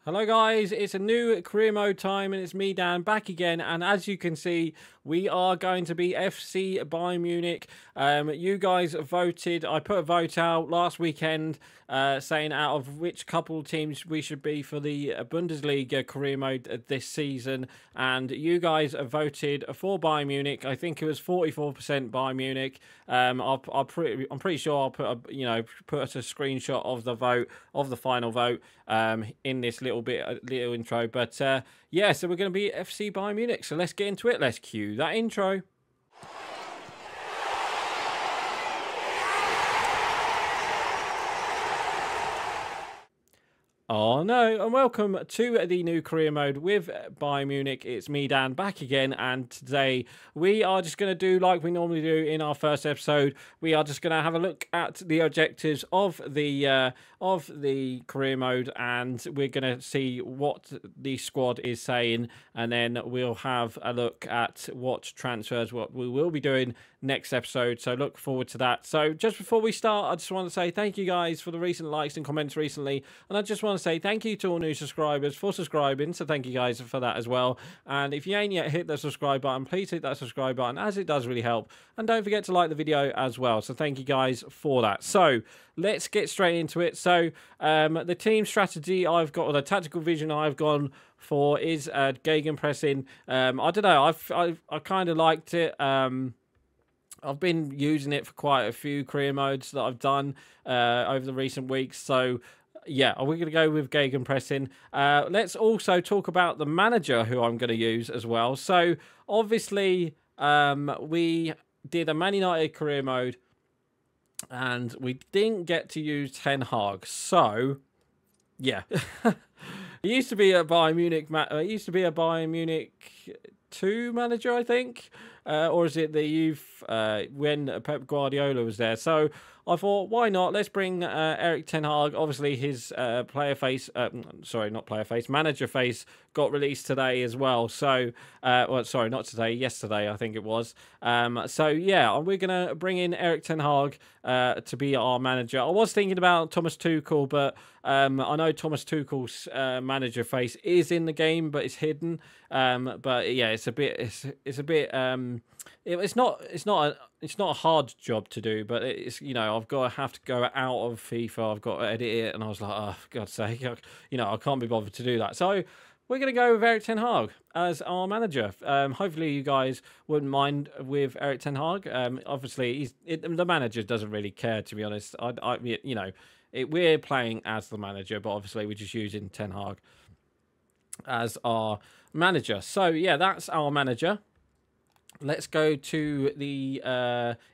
Hello guys, it's a new career mode time and it's me Dan back again, and as you can see we are going to be FC Bayern Munich. You guys voted, I put a vote out last weekend saying out of which couple teams we should be for the Bundesliga career mode this season, and you guys voted for Bayern Munich. I think it was 44% Bayern Munich. I'm pretty sure I'll put a screenshot of the vote, of the final vote, in this little intro. But yeah, so we're going to be FC Bayern Munich. So let's get into it. Let's cue that intro. Oh no, and welcome to the new career mode with Bayern Munich. It's me, Dan, back again, and today we are just going to do like we normally do in our first episode. We are just going to have a look at the objectives of the career mode, and we're going to see what the squad is saying, and then we'll have a look at what transfers, what we will be doing next episode. So look forward to that. So just before we start, I just want to say thank you guys for the recent likes and comments recently, and I just want to say thank you to all new subscribers for subscribing, so thank you guys for that as well. And if you ain't yet hit the subscribe button, please hit that subscribe button, as it does really help, and don't forget to like the video as well. So thank you guys for that. So let's get straight into it. So the team strategy I've got, or the tactical vision I've gone for, is gegenpressing. I don't know, I kind of liked it. I've been using it for quite a few career modes that I've done over the recent weeks. So yeah, we're going to go with gegenpressing. Let's also talk about the manager who I'm going to use as well. So obviously we did a Man United career mode and we didn't get to use Ten Hag. So yeah, it used to be a Bayern Munich. It used to be a Bayern Munich 2 manager, I think, or is it the youth when Pep Guardiola was there? So I thought, why not? Let's bring Erik Ten Hag. Obviously, his manager face got released today as well. So, well, sorry, not today, yesterday, I think it was. So yeah, we're gonna bring in Erik Ten Hag to be our manager. I was thinking about Thomas Tuchel, but I know Thomas Tuchel's manager face is in the game, but it's hidden. But yeah, it's not a hard job to do, but it's, I've got to have to go out of FIFA. I've got to edit it, and I was like, oh, for God's sake, I can't be bothered to do that. So we're going to go with Erik Ten Hag as our manager. Hopefully you guys wouldn't mind with Erik Ten Hag. Obviously the manager doesn't really care, to be honest. We're playing as the manager, but obviously we're just using Ten Hag as our manager. So yeah, that's our manager. Let's go to the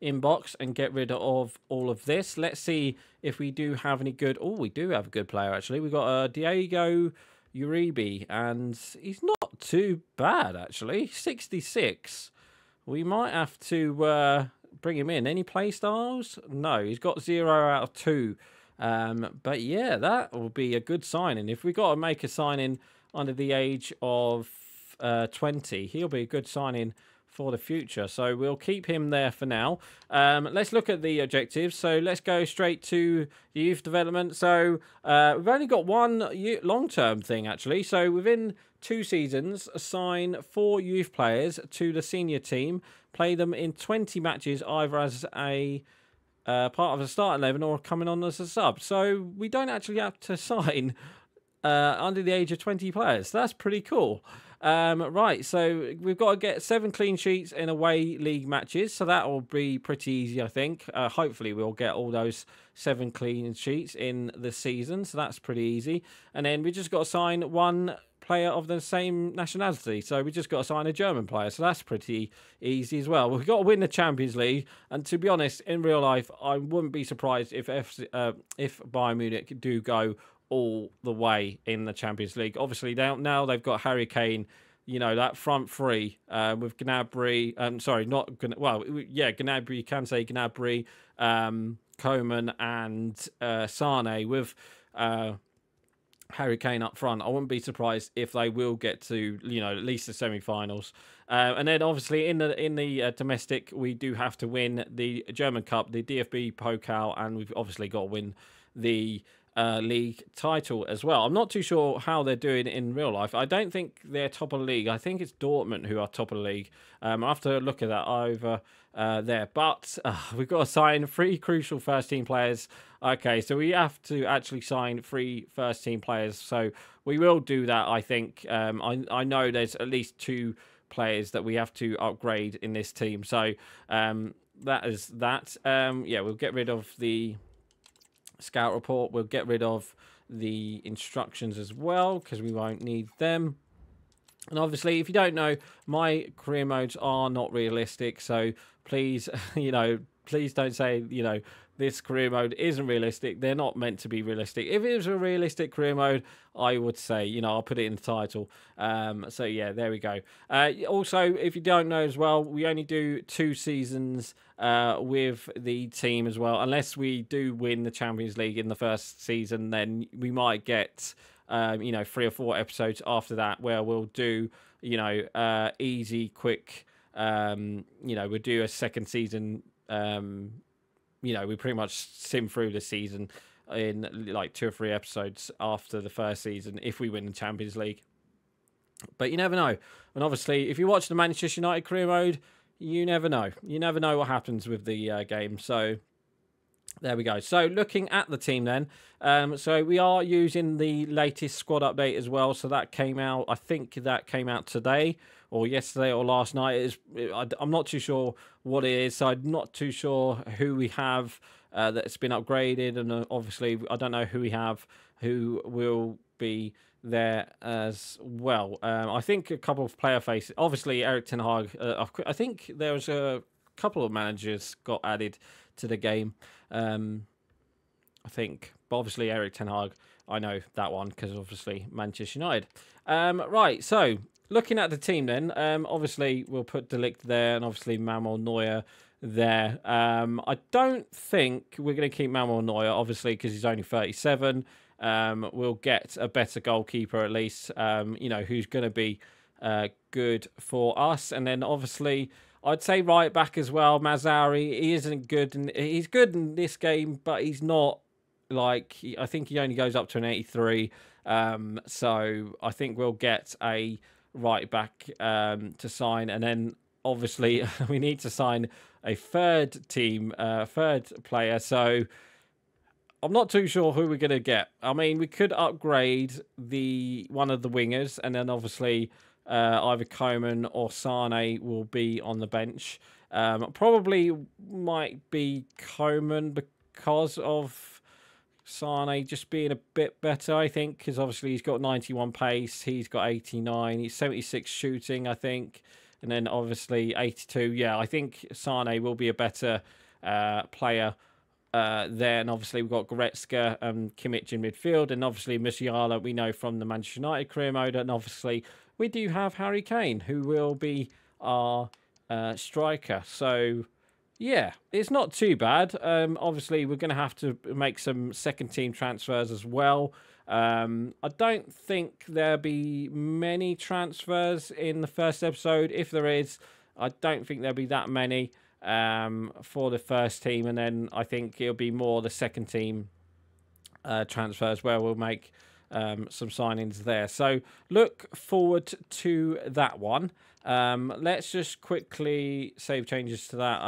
inbox and get rid of all of this. Let's see if we do have any good... Oh, we do have a good player, actually. We've got Diego Uribe, and he's not too bad, actually. 66. We might have to bring him in. Any play styles? No, he's got 0 out of 2. But yeah, that will be a good signing. If we got to make a signing under the age of 20, he'll be a good signing for the future, so we'll keep him there for now. Let's look at the objectives. So let's go straight to the youth development. So we've only got one long-term thing, actually. So within 2 seasons, assign 4 youth players to the senior team, play them in 20 matches, either as a part of the starting 11 or coming on as a sub. So we don't actually have to sign under the age of 20 players. That's pretty cool. Right, so we've got to get 7 clean sheets in away league matches, so that will be pretty easy, I think. Hopefully we'll get all those 7 clean sheets in the season, so that's pretty easy. And then we just got to sign 1 player of the same nationality, so we just got to sign a German player, so that's pretty easy as well. We've got to win the Champions League, and to be honest, in real life, I wouldn't be surprised if Bayern Munich do go all the way in the Champions League. Obviously, now they've got Harry Kane, that front three with Gnabry. Gnabry, you can say Gnabry, Coman, and Sane with Harry Kane up front. I wouldn't be surprised if they will get to at least the semi-finals. And then obviously in the domestic, we do have to win the German Cup, the DFB Pokal, and we've obviously got to win the league title as well. I'm not too sure how they're doing in real life. I don't think they're top of the league. I think it's Dortmund who are top of the league. I'll have to look at that over there. But we've got to sign 3 crucial first team players. Okay, so we have to actually sign 3 first team players. So we will do that, I think. I know there's at least 2 players that we have to upgrade in this team. So that is that. Yeah, we'll get rid of the scout report. We'll get rid of the instructions as well because we won't need them. And obviously, if you don't know, my career modes are not realistic. So please, please don't say, this career mode isn't realistic. They're not meant to be realistic. If it was a realistic career mode, I would say, I'll put it in the title. So yeah, there we go. Also, if you don't know as well, we only do 2 seasons with the team as well. Unless we do win the Champions League in the first season, then we might get 3 or 4 episodes after that where we'll do, easy, quick, we'll do a second season. We pretty much sim through the season in like 2 or 3 episodes after the first season if we win the Champions League. But you never know. And obviously, if you watch the Manchester United career mode, you never know. You never know what happens with the game. So there we go. So looking at the team then, so we are using the latest squad update as well. So that came out, I think that came out today or yesterday or last night. I'm not too sure what it is. So I'm not too sure who we have that's been upgraded. And obviously, I don't know who we have who will be there as well. I think a couple of player faces. Obviously, Erik ten Hag. I think there was a couple of managers got added to the game. I think, but obviously Erik ten Hag, I know that one because obviously Manchester United. Right, so looking at the team then, obviously we'll put De Ligt there and obviously Manuel Neuer there. I don't think we're going to keep Manuel Neuer, obviously, because he's only 37. We'll get a better goalkeeper at least, who's going to be good for us. And then obviously, I'd say right back as well, Mazzari. He isn't good, and he's good in this game, but he's not like. I think he only goes up to an 83. So I think we'll get a right back to sign, and then obviously we need to sign a third player. So I'm not too sure who we're gonna get. I mean, we could upgrade one of the wingers, and then obviously. Either Coman or Sane will be on the bench. Probably might be Coman because of Sane just being a bit better, I think, because obviously he's got 91 pace, he's got 89, he's 76 shooting, I think, and then obviously 82. Yeah, I think Sane will be a better player there, and obviously we've got Goretzka and Kimmich in midfield, and obviously Musiala we know from the Manchester United career mode, and obviously we do have Harry Kane, who will be our striker. So, yeah, it's not too bad. Obviously, we're going to have to make some second-team transfers as well. I don't think there'll be many transfers in the first episode. If there is, I don't think there'll be that many for the first team. And then I think it'll be more the second-team transfers where we'll make... some signings there. So look forward to that one. Let's just quickly save changes to that.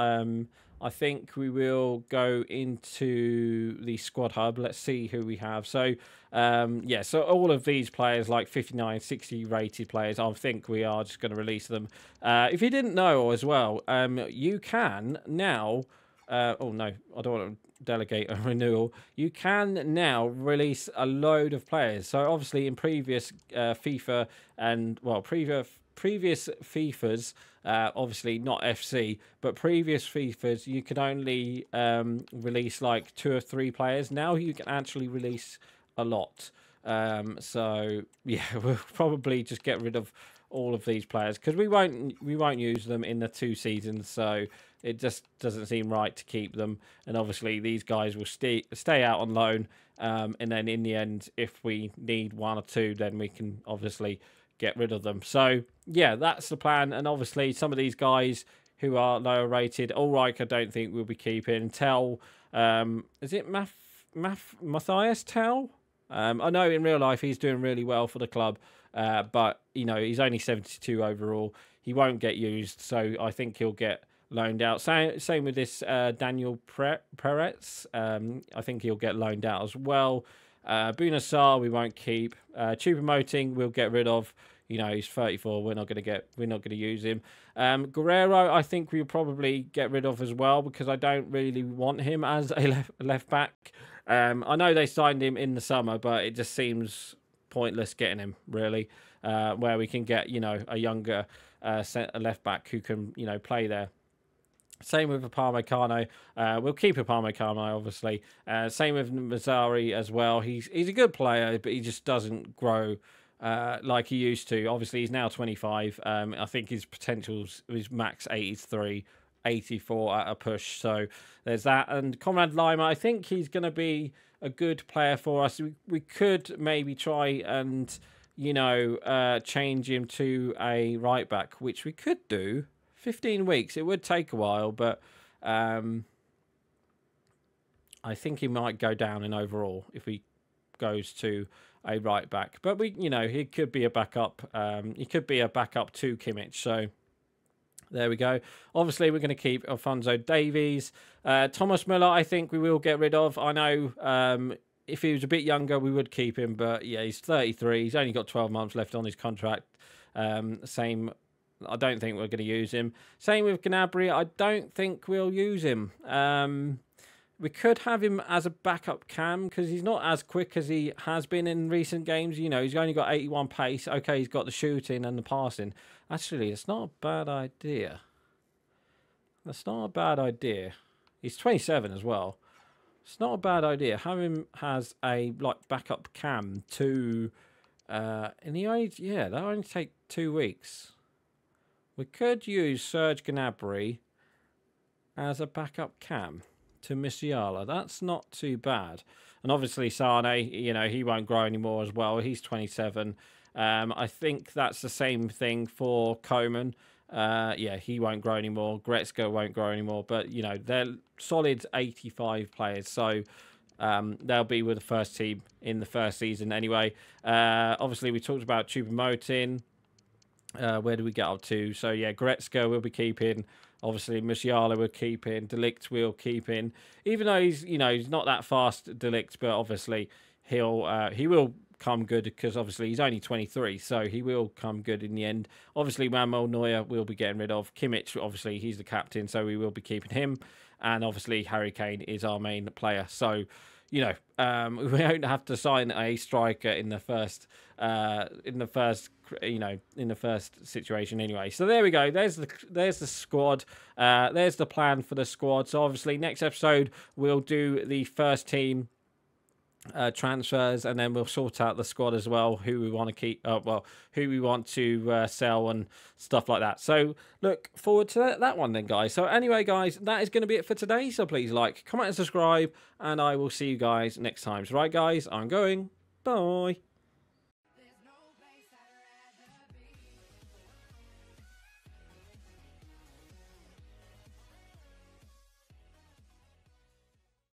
I think we will go into the squad hub. Let's see who we have. So yeah, so all of these players, like 59, 60 rated players, I think we are just going to release them. If you didn't know as well, you can now oh no, I don't want to delegate a renewal. You can now release a load of players. So obviously in previous FIFA and previous FIFAs, obviously not FC, but previous FIFAs, you could only release like 2 or 3 players. Now you can actually release a lot. So yeah, we'll probably just get rid of all of these players because we won't use them in the 2 seasons. So it just doesn't seem right to keep them. And obviously these guys will stay out on loan. And then in the end, if we need 1 or 2, then we can obviously get rid of them. So yeah, that's the plan. And obviously some of these guys who are lower rated, Ulreich I don't think we'll be keeping. Is it Matthias Tell. I know in real life he's doing really well for the club, but you know he's only 72 overall. He won't get used, so I think he'll get loaned out. Same with this Daniel Peretz. I think he'll get loaned out as well. Bunasar we won't keep. Choupo-Moting we'll get rid of. You know, he's 34. We're not going to use him. Guerrero, I think we'll probably get rid of as well because I don't really want him as a left back. I know they signed him in the summer, but it just seems pointless getting him really. Where we can get, you know, a younger left back who can, you know, play there. Same with Upamecano. We'll keep Upamecano, obviously. Same with Mazzari as well. He's a good player, but he just doesn't grow like he used to. Obviously, he's now 25. I think his potential's his max 83, 84 at a push. So there's that. And Conrad Lima, I think he's going to be a good player for us. We could maybe try and, you know, change him to a right back, which we could do. 15 weeks. It would take a while, but I think he might go down in overall if he goes to a right back. But we, you know, he could be a backup. He could be a backup to Kimmich. So there we go. Obviously, we're going to keep Alphonso Davies. Thomas Müller, I think we will get rid of. I know if he was a bit younger, we would keep him. But yeah, he's 33. He's only got 12 months left on his contract. Same. I don't think we're going to use him. Same with Gnabry. I don't think we'll use him. We could have him as a backup cam because he's not as quick as he has been in recent games. You know, he's only got 81 pace. Okay, he's got the shooting and the passing. Actually, it's not a bad idea. That's not a bad idea. He's 27 as well. It's not a bad idea. Have him as a like backup cam to, and he only, yeah, that'll only take 2 weeks. We could use Serge Gnabry as a backup cam to Musiala. That's not too bad. And obviously Sane, you know, he won't grow anymore as well. He's 27. I think that's the same thing for Coman. Yeah, he won't grow anymore. Goretzka won't grow anymore. But, you know, they're solid 85 players. So they'll be with the first team in the first season anyway. Obviously, we talked about Choupo-Moting. Where do we get up to? So yeah, Goretzka we'll be keeping. Obviously, Musiala we're keeping. De Ligt we'll keep in. Even though he's, you know, he's not that fast, De Ligt, but obviously he will come good because obviously he's only 23, so he will come good in the end. Obviously, Manuel Neuer we'll be getting rid of. Kimmich, obviously he's the captain, so we will be keeping him. And obviously Harry Kane is our main player. So, you know, we don't have to sign a striker in the first situation anyway. So there we go. There's the squad. There's the plan for the squad. So obviously next episode we'll do the first team transfers, and then we'll sort out the squad as well, who we want to keep, who we want to sell and stuff like that. So look forward to that one then, guys. So anyway, guys, that is going to be it for today. So please like, comment and subscribe, and I will see you guys next time. So right, guys, I'm going. Bye.